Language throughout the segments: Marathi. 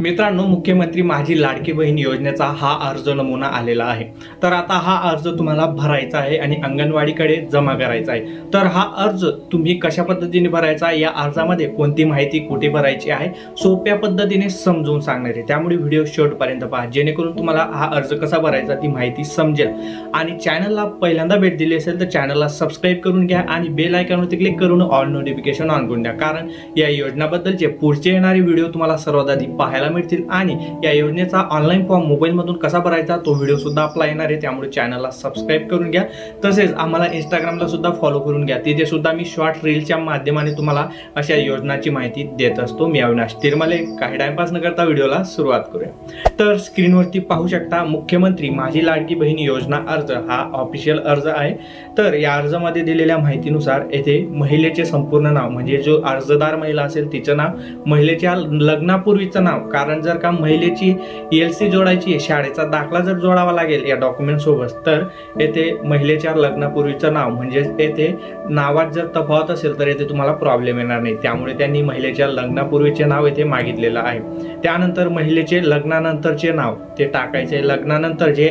मित्रांनो, मुख्यमंत्री माझी लाडकी बहीण योजनेचा हा अर्ज नमुना आलेला आहे। तर आता हा अर्ज तुम्हाला भरायचा आहे आणि अंगणवाडीकडे जमा करायचा आहे। तर हा अर्ज तुम्ही कशा पद्धतीने भरायचा, या अर्जामध्ये कोणती माहिती कुठे भरायची आहे, सोप्या पद्धतीने समजून सांगणार आहे। त्यामुळे व्हिडिओ शेवटपर्यंत पहा, जेणेकरून तुम्हाला हा अर्ज कसा भरायचा ती माहिती समजेल। आणि चॅनलला पहिल्यांदा भेट दिली असेल तर चॅनलला सबस्क्राइब करून घ्या आणि बेल आयकॉनवरती क्लिक करून ऑल नोटिफिकेशन ऑन करून द्या, कारण या योजनाबद्दलचे पुढचे येणारे व्हिडिओ तुम्हाला सर्वात आधी पाहायला मिळतील। आणि या योजनेचा ऑनलाईन फॉर्म मोबाईल मधून कसा भरायचा तो व्हिडिओ सुद्धा आपला येणार आहे। त्यामुळे चॅनलला सबस्क्राइब करून घ्या, तसेच आम्हाला इंस्टाग्रामला सुद्धा फॉलो करून घ्या। तिथे सुद्धा मी शॉर्ट रीलच्या माध्यमाने तुम्हाला अशा योजनांची माहिती देत असतो। मी अविनाश तिरमाले। काही टाइमपास न करता व्हिडिओला सुरुवात करूया। तर स्क्रीनवरती पाहू शकता, मुख्यमंत्री माझी लाडकी बहीण योजना अर्ज हा ऑफिशियल अर्ज आहे। तर या अर्जामध्ये दिलेल्या माहितीनुसार येथे महिलेचे संपूर्ण नाव, म्हणजे जो अर्जदार महिला असेल तिचं नाव, महिलेच्या लग्नापूर्वीचं नाव, कारण जर का महिलेची ELC जोडायची, शाळेचा दाखला जर जोडावा लागेल या डॉक्युमेंट सोबत, तर येथे महिलेच्या लग्नापूर्वीचं नाव, म्हणजे येथे नावात जर तफावत असेल तर येथे तुम्हाला प्रॉब्लेम येणार नाही। त्यामुळे त्यांनी महिलेच्या लग्नापूर्वीचे नाव येथे मागितलेलं आहे। त्यानंतर महिलेचे लग्नानंतरचे नाव ते टाकायचे। लग्नानंतर जे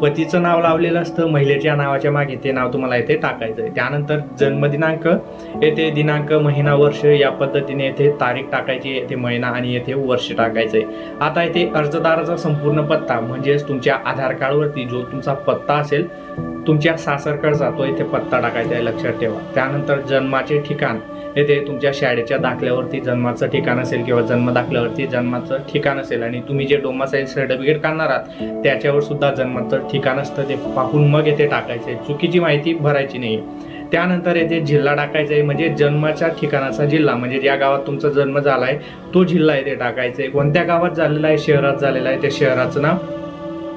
पतीचं नाव लावलेलं असतं महिलेच्या नावाच्या मागे, ते नाव तुम्हाला येथे टाकायचं आहे। त्यानंतर जन्मदिनांक, येथे दिनांक, महिना, वर्ष या पद्धतीने येथे तारीख टाकायची, येथे महिना आणि येथे वर्ष टाकायचंय। आता येथे अर्जदाराचा संपूर्ण पत्ता, म्हणजेच तुमच्या आधार कार्डवरती जो तुमचा पत्ता असेल तुमच्या सासरकडचा, तो इथे पत्ता टाकायचा आहे, लक्षात ठेवा। त्यानंतर जन्माचे ठिकाण, येथे तुमच्या शाळेच्या दाखल्यावरती जन्माचं ठिकाण असेल किंवा जन्म दाखल्यावरती जन्माचं ठिकाण असेल, आणि तुम्ही जे डोमासाईल सर्टिफिकेट काढणार आहात त्याच्यावर सुद्धा जन्माचं ठिकाण असतं, ते पाहून मग येथे टाकायचंय। चुकीची माहिती भरायची नाही। त्यानंतर येथे जिल्हा टाकायचा आहे, म्हणजे जन्माच्या ठिकाणाचा जिल्हा, म्हणजे ज्या गावात तुमचा जन्म झालाय तो जिल्हा येथे टाकायचा आहे। कोणत्या गावात झालेला आहे, शहरात झालेला आहे, त्या शहराचं नाव।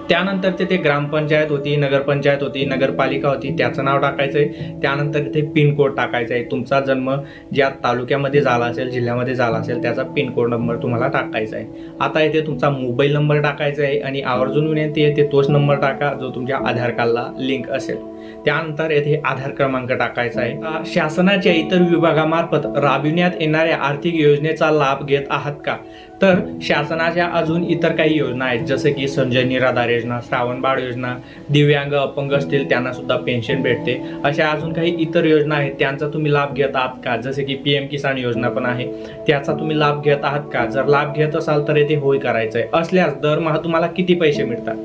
त्यानंतर तिथे ग्रामपंचायत होती, नगरपंचायत होती, नगरपालिका होती, त्याचं नाव टाकायचंय। त्यानंतर तिथे पिनकोड टाकायचा आहे, तुमचा जन्म ज्या तालुक्यामध्ये झाला असेल, जिल्ह्यामध्ये झाला असेल त्याचा पिनकोड नंबर तुम्हाला टाकायचा आहे। आता इथे तुमचा मोबाईल नंबर टाकायचा आहे आणि आवर्जून विनंती आहे ते तोच नंबर टाका जो तुमच्या आधार कार्डला लिंक असेल। त्यानंतर येथे आधार क्रमांक टाकायचा आहे। शासनाच्या इतर विभागामार्फत राबविण्यात येणाऱ्या आर्थिक योजनेचा लाभ घेत आहात का? तर शासनाच्या अजून इतर काही योजना आहेत, जसे की संजय निराधार योजना, श्रावण बाळ योजना, दिव्यांग अपंग असतील त्यांना सुद्धा पेन्शन भेटते, अशा अजून काही इतर योजना आहेत, त्यांचा तुम्ही लाभ घेत आहात का? जसे की PM किसान योजना पण आहे, त्याचा तुम्ही लाभ घेत आहात का? जर लाभ घेत असाल तर येथे होय करायचंय। असल्यास दरमहा तुम्हाला किती पैसे मिळतात,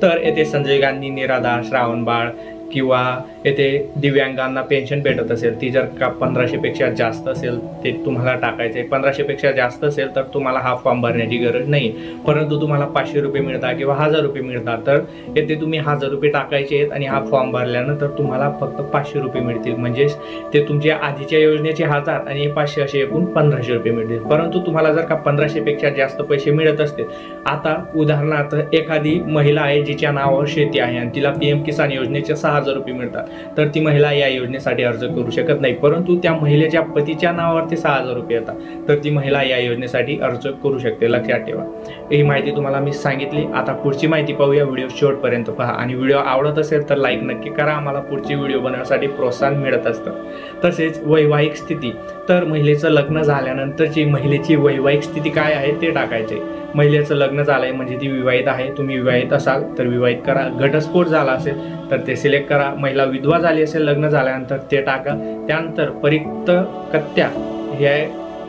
तर येथे संजय गांधी निराधार, श्रावण बाळ किंवा येथे दिव्यांगांना पेन्शन भेटत असेल, ती जर का 1500 पेक्षा जास्त असेल ते तुम्हाला टाकायचे। 1500 पेक्षा जास्त असेल तर तुम्हाला हा फॉर्म भरण्याची गरज नाही, परंतु तुम्हाला 500 रुपये मिळतात किंवा 1000 रुपये मिळतात, तर येथे तुम्ही 1000 रुपये टाकायचे आहेत आणि हा फॉर्म भरल्यानंतर तुम्हाला फक्त 500 रुपये मिळतील। म्हणजेच ते तुमच्या आधीच्या योजनेचे 1000 आणि 500 असे एकूण 1500 रुपये मिळतील। परंतु तुम्हाला जर का 1500 पेक्षा जास्त पैसे मिळत असतील, आता उदाहरणार्थ एखादी महिला आहे जिच्या नावावर शेती आहे आणि तिला PM किसान योजनेचे 6000 रुपये मिळतात, तर ती महिला या योजनेसाठी अर्ज करू शकत नाही। परंतु त्या महिलेच्या पतीच्या नावावरती 6000 रुपये येतात, तर ती महिला या योजनेसाठी अर्ज करू शकते, लक्षात ठेवा। ही माहिती तुम्हाला मी सांगितली। आता पुढची माहिती पाहूया, व्हिडिओ शेवटपर्यंत पहा आणि व्हिडिओ आवडत असेल तर लाईक नक्की करा, आम्हाला पुढची व्हिडिओ बनवण्यासाठी प्रोत्साहन मिळत असतं। तसेच वैवाहिक स्थिती, तर महिलेचं लग्न झाल्यानंतरची महिलेची वैवाहिक स्थिती काय आहे ते टाकायचे। महिलेचं लग्न झालंय म्हणजे ती विवाहित आहे, तुम्ही विवाहित असाल तर विवाहित करा, घटस्फोट झाला असेल तर ते सिलेक्ट करा, महिला विधवा झाली असेल लग्न झाल्यानंतर ते टाका। त्यानंतर परित्यक्त कत्या, हे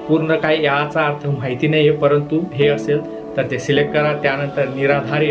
पूर्ण काय याचा अर्थ माहिती नाहीये, परंतु हे असेल तर ते सिलेक्ट करा। त्यानंतर निराधार,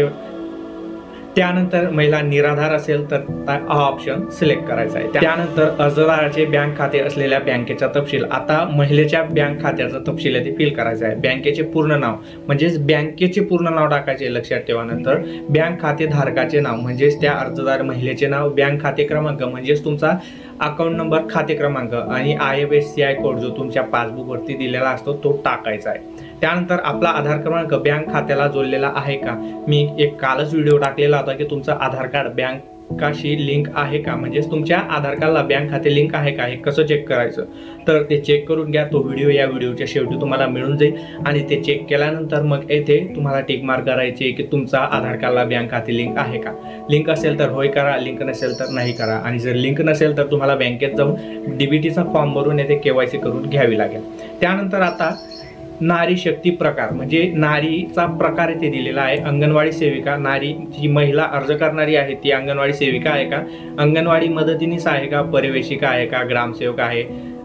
त्यानंतर महिला निराधार असेल तर हा ऑप्शन सिलेक्ट करायचा आहे। त्यानंतर अर्जदाराचे बँक खाते असलेल्या बँकेचा तपशील, आता महिलेच्या बँक खात्याचा तपशील येथे फिल करायचा आहे। बँकेचे पूर्ण नाव, म्हणजेच बँकेचे पूर्ण नाव टाकायचे, लक्षात ठेवा। नंतर बँक खाते धारकाचे नाव, म्हणजेच त्या अर्जदार महिलेचे नाव, बँक खाते क्रमांक म्हणजेच तुमचा अकाउंट नंबर, खाते क्रमांक आणि IFSCI कोड जो तुमच्या पासबुक वरती दिलेला असतो तो टाकायचा आहे। त्यानंतर आपला आधार क्रमांक बँक खात्याला जोडलेला आहे का? मी एक कालच व्हिडिओ टाकलेला होता की तुमचं आधार कार्ड बँकाशी लिंक आहे का, म्हणजेच तुमच्या आधार कार्डला बँक खाते लिंक आहे का, हे कसं चेक करायचं, तर ते चेक करून घ्या। तो व्हिडिओ या व्हिडिओच्या शेवटी तुम्हाला मिळून जाईल आणि ते चेक केल्यानंतर मग येथे तुम्हाला टिक मार्क करायचे की तुमचा आधार कार्डला बँक खाते लिंक आहे का। लिंक असेल तर होय करा, लिंक नसेल तर नाही करा। आणि जर लिंक नसेल तर तुम्हाला बँकेत जाऊन DBTचा फॉर्म भरून येथे KYC करून घ्यावी लागेल। त्यानंतर आता नारी शक्ती प्रकार म्हणजे नारीचा प्रकार इथे दिलेला आहे। अंगणवाडी सेविका, नारी जी महिला अर्ज करणारी आहे ती अंगणवाडी सेविका आहे का, अंगणवाडी मदतनीस आहे का, पर्यवेक्षिका आहे का, ग्रामसेवक आहे,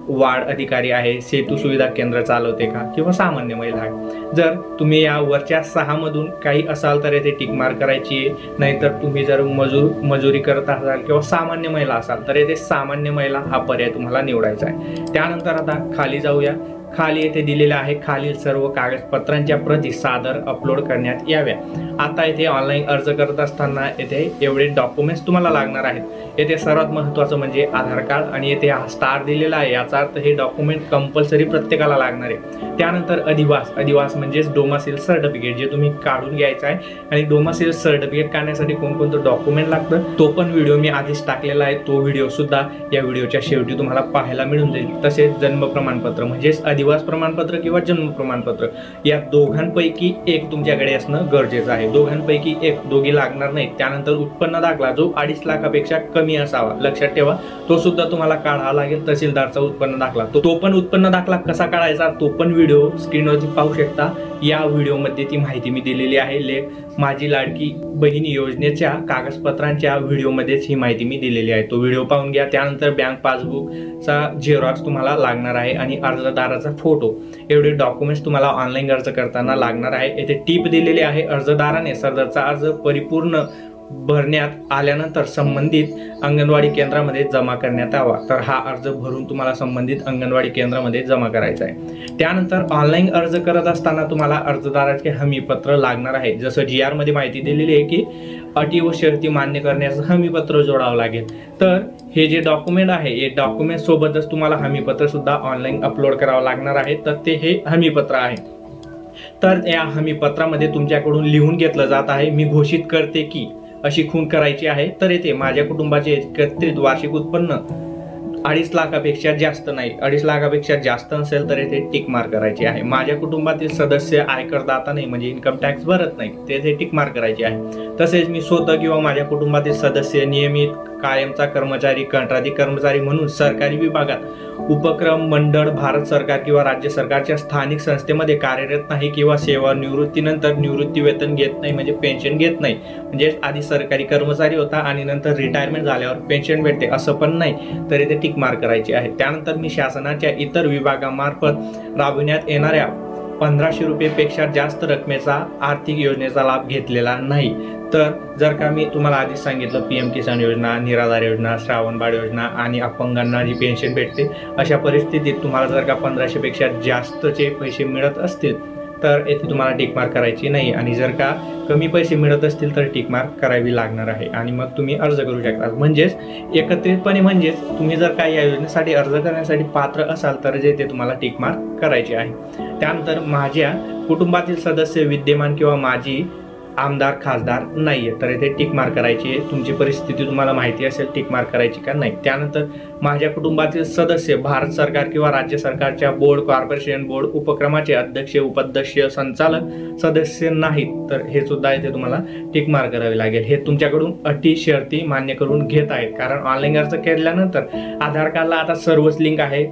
वार्ड अधिकारी आहे, सेतू सुविधा केंद्र चालवते का, किंवा सामान्य महिला आहे। जर तुम्ही या वरच्या 6 मधून काही असाल तर येथे टिक मार्क करायची आहे। नाहीतर तुम्ही जर मजुरी करत असाल किंवा सामान्य महिला असाल तर येथे सामान्य महिला हा पर्याय तुम्हाला निवडायचा आहे। त्यानंतर आता खाली जाऊया। खाली येथे दिलेले आहे खालील सर्व कागदपत्रांच्या प्रती सादर अपलोड करण्यात याव्या। आता येथे ऑनलाईन अर्ज करत असताना येथे एवढे डॉक्युमेंट्स तुम्हाला लागणार आहेत। येथे सर्वात महत्त्वाचं म्हणजे आधार कार्ड आणि येथे हा स्टार दिलेला आहे, याचा अर्थ हे डॉक्युमेंट कंपल्सरी प्रत्येकाला लागणार आहे। त्यानंतर अधिवास म्हणजेच डोमासिल सर्टिफिकेट जे तुम्ही काढून घ्यायचं आहे। आणि डोमासिल सर्टिफिकेट काढण्यासाठी कोणकोणतं डॉक्युमेंट लागतं तो पण व्हिडिओ मी आधीच टाकलेला आहे, तो व्हिडिओ सुद्धा या व्हिडिओच्या शेवटी तुम्हाला पाहायला मिळून जाईल। तसेच जन्म प्रमाणपत्र म्हणजेच अधिवास प्रमाणपत्र किंवा जन्म प्रमाणपत्र या दोघांपैकी एक तुमच्याकडे असणं गरजेचं आहे। दोघांपैकी एक, दोघी लागणार नाहीत। त्यानंतर उत्पन्न दाखला जो 2.5 लाखापेक्षा कमी असावा, लक्षात ठेवा, तो सुद्धा तुम्हाला काढावा लागेल। तहसीलदारचा उत्पन्न दाखला, तो पण उत्पन्न दाखला कसा काढायचा तो पण व्हिडिओ स्क्रीनवरती पाहू शकता। या व्हिडिओमध्ये ती माहिती मी दिलेली आहे। माझी लाडकी बहीण योजनेच्या कागदपत्रांच्या व्हिडिओमध्येच ही माहिती मी दिलेली आहे, तो व्हिडिओ पाहून घ्या। त्यानंतर बँक पासबुकचा झेरॉक्स तुम्हाला लागणार आहे आणि अर्जदाराचा फोटो, एवढे डॉक्युमेंट्स तुम्हाला ऑनलाईन अर्ज करताना लागणार आहे। येथे टिप दिलेली आहे, अर्जदाराने सदरचा अर्ज परिपूर्ण भरण्यात आल्यानंतर संबंधित अंगणवाडी केंद्रामध्ये जमा करण्यात यावा। तर हा अर्ज भरून तुम्हाला संबंधित अंगणवाडी केंद्रामध्ये जमा करायचा आहे। त्यानंतर ऑनलाईन अर्ज करत असताना तुम्हाला अर्जदाराचे हमीपत्र लागणार आहे। जसं GR मध्ये माहिती दिलेली आहे की अटी व शर्ती मान्य करण्याचं हमीपत्र जोडावं लागेल। तर हे जे डॉक्युमेंट आहे हे डॉक्युमेंट सोबतच तुम्हाला हमीपत्र सुद्धा ऑनलाईन अपलोड करावं लागणार आहे। तर ते हे हमीपत्र आहे। तर या हमीपत्रामध्ये तुमच्याकडून लिहून घेतलं जात आहे, मी घोषित करते की अशी खूण करायची आहे। तर येथे माझ्या कुटुंबाचे एकत्रित वार्षिक उत्पन्न 2.5 लाखापेक्षा जास्त नाही, 2.5 लाखापेक्षा जास्त असेल तर येथे टिक मार्क करायची आहे। माझ्या कुटुंबातील सदस्य आयकरदाता नाही म्हणजे इन्कम टॅक्स भरत नाही, तेथे टिक मार्क करायची आहे। तसेच मी स्वतः किंवा माझ्या कुटुंबातील सदस्य नियमित कायमचा कर्मचारी, कंत्राटी कर्मचारी म्हणून सरकारी विभागात, उपक्रम, मंडळ, भारत सरकार किंवा राज्य सरकारच्या स्थानिक संस्थेमध्ये कार्यरत नाही किंवा सेवानिवृत्तीनंतर निवृत्ती वेतन घेत नाही म्हणजे पेन्शन घेत नाही, म्हणजे आधी सरकारी कर्मचारी होता आणि नंतर रिटायरमेंट झाल्यावर पेन्शन भेटते असं पण नाही, तर इथे टिक मार्क करायची आहे। त्यानंतर मी शासनाच्या इतर विभागामार्फत राबविण्यात येणाऱ्या 1500 रुपयेपेक्षा जास्त रकमेचा आर्थिक योजनेचा लाभ घेतलेला नाही। तर जर का मी तुम्हाला आधीच सांगितलं PM किसान योजना, निराधार योजना, श्रावणबाळ योजना आणि अपंगांना जी पेन्शन भेटते, अशा परिस्थितीत तुम्हाला जर का 1500 पेक्षा जास्तचे पैसे मिळत असतील तर येथे तुम्हाला टिक मार्क करायची नाही। आणि जर का कमी पैसे मिळत असतील तर टिक मार्क करावी लागणार आहे आणि मग तुम्ही अर्ज करू शकता। म्हणजेच एकत्रितपणे म्हणजेच तुम्ही जर का या योजनेसाठी अर्ज करण्यासाठी पात्र असाल तर येथे तुम्हाला टिक मार्क करायचे आहे। त्यानंतर माझ्या कुटुंबातील सदस्य विद्यमान किंवा माजी आमदार खासदार नाहीये, तर इथे टिक मार्क करायची आहे। तुमची परिस्थिती तुम्हाला माहिती असेल टिक मार्क करायची का नाही। त्यानंतर माझ्या कुटुंबातील सदस्य भारत सरकार किंवा राज्य सरकारच्या बोर्ड, कॉर्पोरेशन, बोर्ड, उपक्रमाचे अध्यक्ष, उपाध्यक्ष, संचालक सदस्य नाहीत, तर हे सुद्धा इथे तुम्हाला टिक मार्क करावे लागेल। हे तुमच्याकडून अटी शर्ती मान्य करून घेत आहेत, कारण ऑनलाईन अर्ज केल्यानंतर आधार कार्डला आता सर्वच लिंक आहे,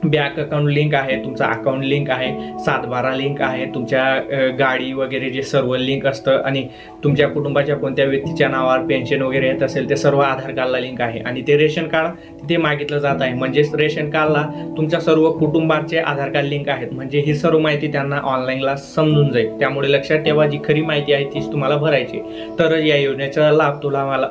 बँक अकाउंट लिंक आहे, तुमचा अकाउंट लिंक आहे, 712 लिंक आहे, तुमच्या गाडी वगैरे जे सर्व लिंक असतं आणि तुमच्या कुटुंबाच्या कोणत्या व्यक्तीच्या नावावर पेन्शन वगैरे येत असेल ते सर्व आधार कार्डला लिंक आहे आणि ते रेशन कार्ड तिथे मागितलं जात आहे। म्हणजेच रेशन कार्डला तुमच्या सर्व कुटुंबाचे आधार कार्ड लिंक आहेत, म्हणजे ही सर्व माहिती त्यांना ऑनलाईनला समजून जाईल। त्यामुळे लक्षात ठेवा, जी खरी माहिती आहे तीच तुम्हाला भरायची, तर या योजनेचा लाभ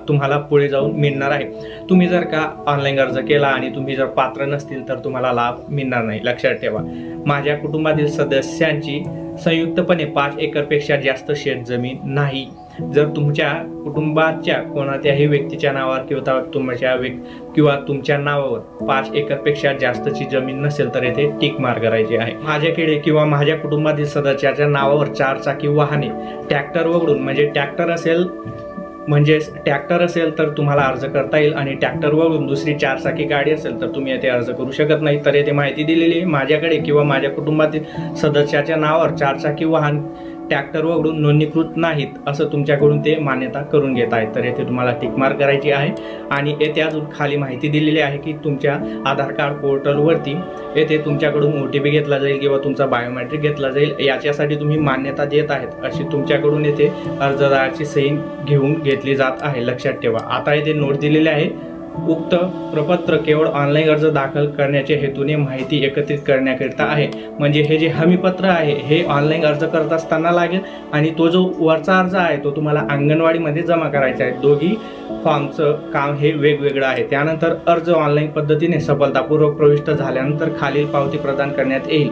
तुम्हाला पुढे जाऊन मिळणार आहे। तुम्ही जर का ऑनलाईन अर्ज केला आणि तुम्ही जर पात्र नसतील तर तुम्हाला लाभ मिळणार नाही, लक्षात ठेवा। माझ्या कुटुंबातील सदस्यांची संयुक्तपणे 5 एकरपेक्षा जास्त शेत जमीन नाही। जर तुमच्या कुटुंबाच्या कोणत्याही व्यक्तीच्या नावावर किंवा तुमच्या नावावर 5 एकरपेक्षा जास्तची जमीन नसेल तर येथे टिक मार्क करायची आहे। माझ्याकडे किंवा माझ्या कुटुंबातील सदस्याच्या नावावर 4 चाकी वाहने, ट्रॅक्टर वगळून म्हणजे ट्रॅक्टर असेल तर तुम्हाला अर्ज करता येईल आणि ट्रॅक्टर वगळून दुसरी 4 चाकी गाडी असेल तर तुम्ही येथे अर्ज करू शकत नाही। तर येथे माहिती दिलेली आहे, माझ्याकडे किंवा माझ्या कुटुंबातील सदस्याच्या नावावर 4 चाकी वाहन ट्रॅक्टर वगळून नोंदणीकृत नाहीत असं तुमच्याकडून ते मान्यता करून घेत आहेत। तर येथे तुम्हाला टिक मार्क करायची आहे आणि येथे अजून खाली माहिती दिलेली आहे की तुमच्या आधार कार्ड पोर्टलवरती येथे तुमच्याकडून OTP घेतला जाईल किंवा तुमचा बायोमेट्रिक घेतला जाईल, याच्यासाठी तुम्ही मान्यता देत आहेत अशी तुमच्याकडून येथे अर्जदाराची सही घेऊन घेतली जात आहे, लक्षात ठेवा। आता येथे नोट दिलेली आहे, उक्त प्रपत्र केवळ ऑनलाईन अर्ज दाखल करण्याच्या हेतूने माहिती एकत्रित करण्याकरिता आहे। म्हणजे हे जे हमीपत्र आहे हे ऑनलाईन अर्ज करत असताना लागेल आणि तो जो वरचा अर्ज आहे तो तुम्हाला अंगणवाडीमध्ये जमा करायचा आहे। दोघी फॉर्मचं काम हे वेगवेगळं आहे। त्यानंतर अर्ज ऑनलाईन पद्धतीने सफलतापूर्वक प्रविष्ट झाल्यानंतर खालील पावती प्रदान करण्यात येईल।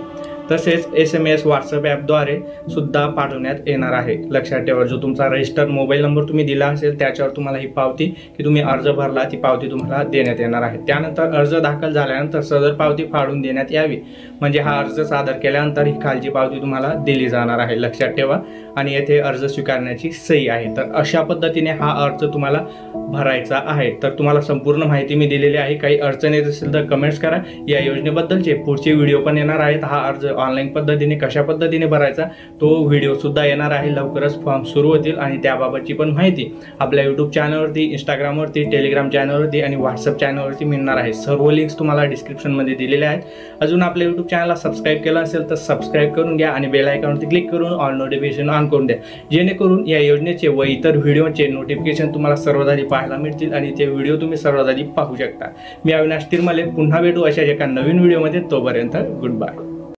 तसेच SMS WhatsApp ॲपद्वारे सुद्धा पाठवण्यात येणार आहे, लक्षात ठेवा। जो तुमचा रजिस्टर मोबाईल नंबर तुम्ही दिला असेल त्याच्यावर तुम्हाला ही पावती की तुम्ही अर्ज भरला ती पावती तुम्हाला देण्यात येणार आहे। त्यानंतर अर्ज दाखल झाल्यानंतर सदर पावती फाडून देण्यात यावी, म्हणजे हा अर्ज सादर केल्यानंतर ही खालची पावती तुम्हाला दिली जाणार आहे, लक्षात ठेवा। आणि येथे अर्ज स्वीकारण्याची सही आहे। तर अशा पद्धतीने हा अर्ज तुम्हाला भरायचा आहे। तर तुम्हाला संपूर्ण माहिती मी दिलेली आहे। काही अडचण येत असेल तर कमेंट्स करा। या योजनेबद्दलचे पुढचे व्हिडिओ पण येणार आहेत। हा अर्ज ऑनलाईन पद्धतीने कशा पद्धतीने भरायचा तो व्हिडिओ सुद्धा येणार आहे, लवकरच फॉर्म सुरू होतील आणि त्याबाबतची पण माहिती आपल्या YouTube चॅनलवरती, इंस्टाग्रामवरती, टेलिग्राम चॅनलवरती आणि व्हॉट्सअप चॅनलवरती मिळणार आहे। सर्व लिंक्स तुम्हाला डिस्क्रिप्शनमध्ये दिलेल्या आहेत। अजून आपल्या YouTube चॅनलला सबस्क्राईब केलं असेल तर सबस्क्राईब करून घ्या आणि बेल आयकॉनवरती क्लिक करून ऑल नोटिफिकेशन ऑन करून द्या, जेणेकरून या योजनेचे व इतर व्हिडिओचे नोटिफिकेशन तुम्हाला सर्वात आधी पाहायला मिळतील आणि ते व्हिडिओ तुम्ही सर्वात आधी पाहू शकता। मी अविनाश तिरमले, पुन्हा भेटू अशाच एका नवीन व्हिडिओमध्ये। तोपर्यंत गुड बाय।